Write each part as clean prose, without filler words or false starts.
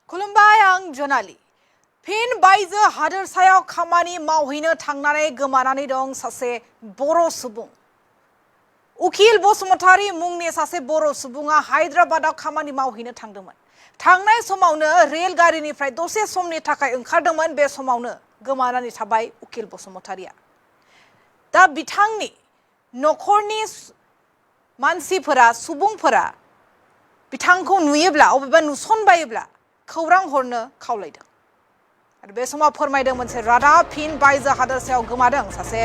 खुलुमबाय आं जनालि फिन बायजो हादोरसायाव खामानि मावहैनो थांनानै गोमानानै दं सासे बर' सुबुं उखिल बसुमतारी मुंनि सासे बर' सुबुङा हायद्राबादाव खामानि मावहैनो थांदोंमोन। थांनाय समावनो रेल गारिनिफ्राय दसे समनि थाखाय ओंखारदोंमोन। बे समावनो गोमानानै थाबाय उखिल बसुमतारीया। दा बिथांनि नखरनि मानसिफोरा सुबुंफोरा बिथांखौ नुयोब्ला अबेबा नुसनबायोब्ला खौरां हरनो खावलायदों। आरो बे समाव फोरमायदों मोनसे रादाब फिन बायजो हादोरसायाव गोमादों सासे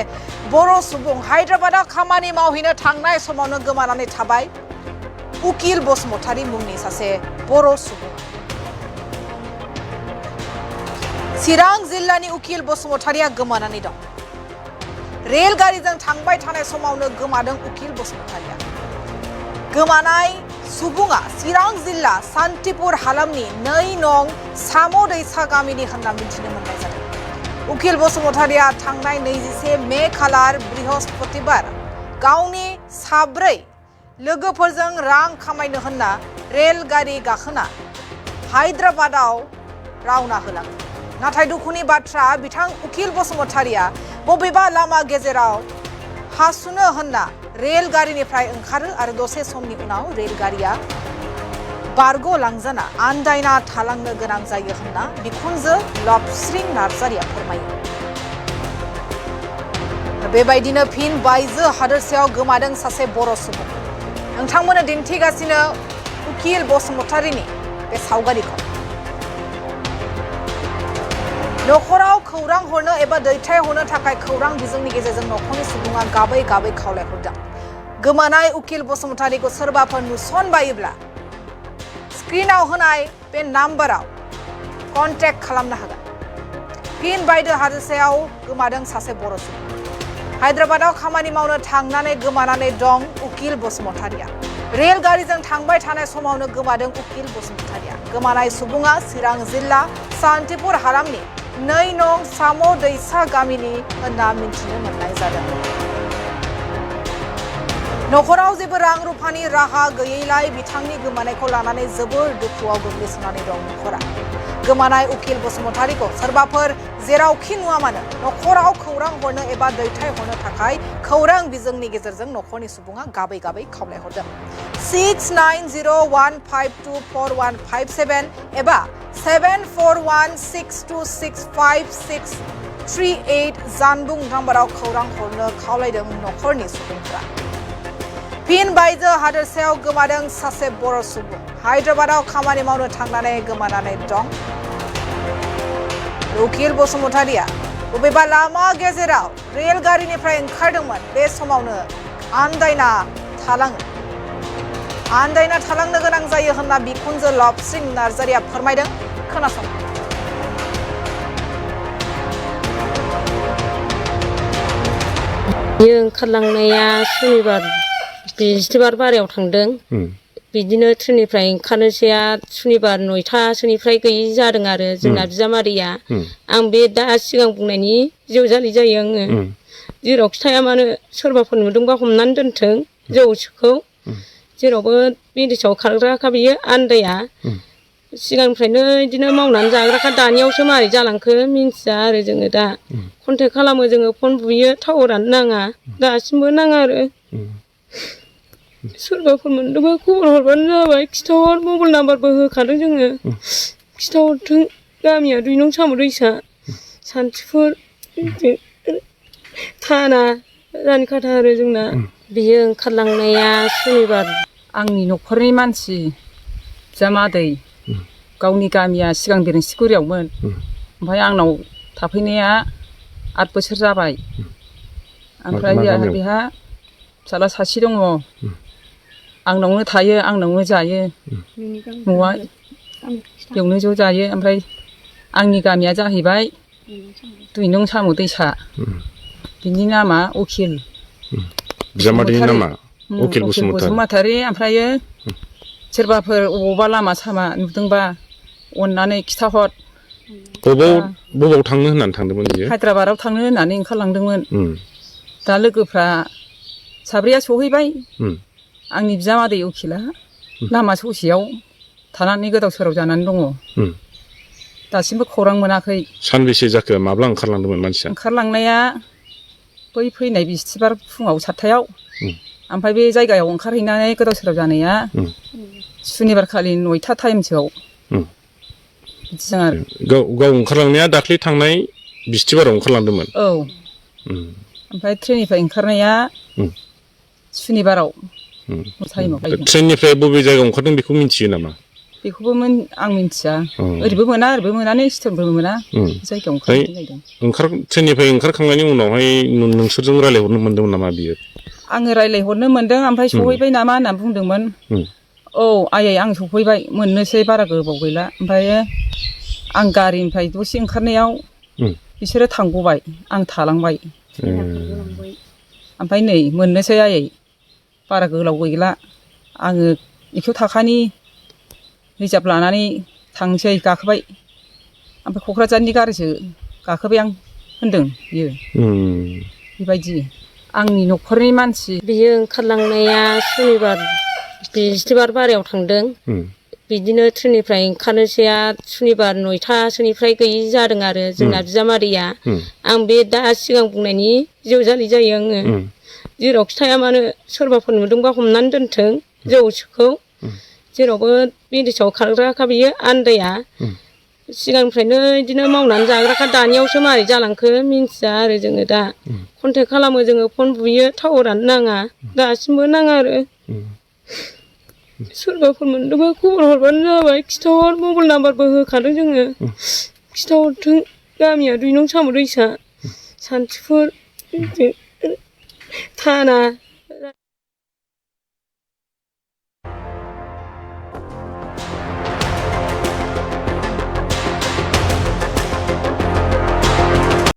बर' सुबुं हायद्राबादाव खामानि मावहैनो थांनाय समावनो गोमानानै थाबाय उखिल बसुमतारी मुंनि सासे बर' सुबुं। चिरां जिल्लानि उखिल बसुमतारीया गोमानानै दं। रेल गारिजों थांबाय थानाय समावनो गोमादों उखिल बसुमतारीया। गोमानाय सुबुङा चिरां जिल्ला सान्तिपुर हालामनि 2 नं साम' दैसा गामिनि होनना मिथिनो मोननाय जादों। उखिल बसुमतारीया थांनाय 21 मे खालार बृहस्पतिबार गावनि 4 लोगोफोरजों रां खामायनो होनना रेल गारि गाखोना हायद्राबादाव रावना होलाङो। नाथाय दुखुनि बाथ्रा बिथां उखिल बसुमतारीया बबेबा लामा गेजेराव हासुनो होनना रेल गारिनिफ्राय ओंखारो आरो दसे समनि उनाव रेल गारिया बारग'लांजाना आन्दायना थालांनो गोनां जायो होनना बिखुनजो लबस्रिं नार्जारिया फोरमायो। बेबायदिनो फिन बायजो हादोरसायाव गोमादों सासे बर' सुबुं। नोंथांमोननो दिन्थिगासिनो उखिल बसुमतारीनि बे सावगारिखौ। नखराव खौरां हरनो एबा दैथायहरनो थाखाय खौरां बिजोंनि गेजेरजों नखरनि सुबुङा गाबै गाबै खावलायहरदों। गोमानाय उखिल बसुमतारीखौ सोरबाफोर नुसनबायोब्ला स्क्रिनाव होनाय बे नाम्बाराव कन्टेक्ट खालामनो हागोन। फिन बायजो हादोरसायाव गोमादों सासे बर' सुबुं। हायद्राबादाव खामानि मावनो थांनानै गोमानानै दं उखिल बसुमतारीया। रेल गारिजों थांबाय थानाय समावनो गोमादों उखिल बसुमतारीया। गोमानाय सुबुङा चिरां जिल्ला सान्तिपुर हालामनि 2 नं साम' दैसा गामिनि होनना मिथिनो मोननाय जादों। नखराव जेबो रां रुफानि राहा गैयैलाय बिथांनि गोमानायखौ लानानै जोबोर दुखुआव गोग्लैसोनानै दं नखरा। गोमानाय उखिल बसुमतारीखौ सोरबाफोर जेरावखि नुवा मानो नखराव खौरां हरनो एबा दैथायहरनो थाखाय खौरां बिजोंनि गेजेरजों नखरनि सुबुङा गाबै गाबै खावलायहरदों। 6901524157 एबा 7416265638 जानबुं नाम्बाराव खौरां हरनो खावलायदों नखरनि सुबुंफोरा। फिन बायजो हादोरसायाव गोमादों सासे बर' सुबुं। हायद्राबादाव खामानि मावनो थांनानै गोमानानै दं। उखिल बसुमतारीया बबेबा लामा गेजेराव रेल गारिनिफ्राय ओंखारदोंमोन। बे समावनो आन्दायना थालांनो गोनां जायो होनना बिखुनजो लबस्रिं नार्जारिया फोरमायदों। खोनासं। बियो ओंखारलांनाया बिस्थिबार बारायाव थांदों। बिदिनो ट्रेननिफ्राय ओंखारनोसैया सुनिबार 9थासोनिफ्राय गैयि जादों आरो जोंना बिजामादैया। आं बे दा सिगां बुंनायनि जेवजालि जायो आङो। जेरावखि थाया मानो सोरबाफोर नुदोंबा हमनानै दोनथों जौखौ। जेरावबो बिदेशआव खारग्राखा बियो आन्दाया। सिगांनिफ्रायनो बिदिनो मावनानै जाग्राखा। दानियावसो मारै जालांखो मिन्थिया आरो जोङो दा। कन्टेक्ट खालामो जोङो, फन बुयो, टावारानो नाङा, दासिमबो नाङा आरो। सोरबाफोर मोनदोंबा खबर हरबानो जाबाय। खिथाहर, मबाइल नाम्बारबो होखादों जोङो। खिथाहरथों। गामिया 2 नं साम' दैसा सान्तिपुर थाना रानिखाथा आरो जोंना। बियो ओंखारलांनाया सुनिबार। आंनि न'खरनि मानसि बिजामादै गावनि गामिया सिगां बेरेंसिगुरियावमोन। ओमफ्राय आंनाव थाफैनाया 8 बोसोर जाबाय। ओमफ्राय बेहा फिसाला सासे दङ। आंनावनो थायो, आंनावनो जायो। न'आ बेयावनो ज' जायो। ओमफ्राय आंनि गामिया जाहैबाय 2 नं साम' दैसा। बिनि नामा उखिल बिजामादैनि नामा उखिल बसुमतारी। ओमफ्राय सोरबाफोर अबावबा लामा सामा नुदोंबा अननानै खिथाहर। बबाव थांनो होननानै थांदोंमोन बियो? हायद्राबादाव थांनो होननानै ओंखारलांदोंमोन। दा लोगोफ्रा 4 सहैबाय। आंनि बिजामादै उखिला लामा ससेयाव थानानै गोदाव सोराव जानानै दङ। दासिमबो खौरां मोनाखै। सानबेसे जाखो माब्ला ओंखारलांदोंमोन मानसिया? ओंखारलांनाया बै फैनाय बिस्थिबार फुङाव 7थायाव ओमफ्राय बे जायगायाव ओंखारहैनानै गोदाव सोराव जानाया सुनिबार खालि 9था टाइमसोआव बिदिजों आरो गाव ओंखारलांनाया दाख्लै थांनाय बिस्थिबाराव ओंखारलांदोंमोन। औ ओमफ्राय ट्रेननिफ्राय ओंखारनाया सुनिबाराव टाइमाव ट्रेननिफ्राय बबे जायगायाव ओंखारदों बेखौ मिन्थियो नामा? बेखौबो आं मिन्थिया। ओरैबो मोना ओरैबो मोनानो स्टेसनबो मोना जायगायाव ओंखारदों। ट्रेननिफ्राय ओंखारखांनायनि उनावहाय नोंसोरजों रायलायहरनो मोन्दोंमोन नामा बियो? आङो रायलायहरनो मोन्दों ओमफ्राय सहैबाय नामा होनना बुंदोंमोन। औ आयै आं सफैबाय मोननोसै बारा गोबाव गैला। ओमफ्राय आं गारिनिफ्राय दसे ओंखारनायाव बिसोरो थांगबाय आं थालांबाय। ओमफ्राय नै मोननोसै आयै बारा गोलाव गैला आङो 100 थाखानि रिजार्भ लानानै थांसै गाखोबाय ओमफ्राय क'क्राझारनि गारिसो गाखोबाय आं होनदों बियो। बेबायदि आंनि न'खरनि मानसि बियो ओंखारलांनाया सुनिबार बिस्थिबार बारायाव थांदों। बिदिनो ट्रेननिफ्राय ओंखारनोसैया सुनिबार 9थासोनिफ्राय गैयि जादों आरो जोंना बिजामादैया। आं बे दा सिगां बुंनायनि हिन्जावजालि जायो आङो। जेरावखि थाया मानो सोरबाफोर नुदोंबा हमनानै दोनथों जौखौ जेरावबो बिदेशआव खारग्राखा बियो आन्दाया। सिगांनिफ्रायनो बिदिनो मावनानै जाग्राखा दानियावसो मारै जालांखो मिन्थिया आरो जोङो दा कन्टेक्ट खालामो जोङो फन बुयो टावारानो नाङा दासिमबो नाङा आरो सोरबाफोर मोनदोंबा खबर हरबानो जाबाय खिथाहर मबाइल नाम्बारबो होखादों जोङो खिथाहरथों। गामिया 2 नं साम' दैसा सान्थिफुर थाना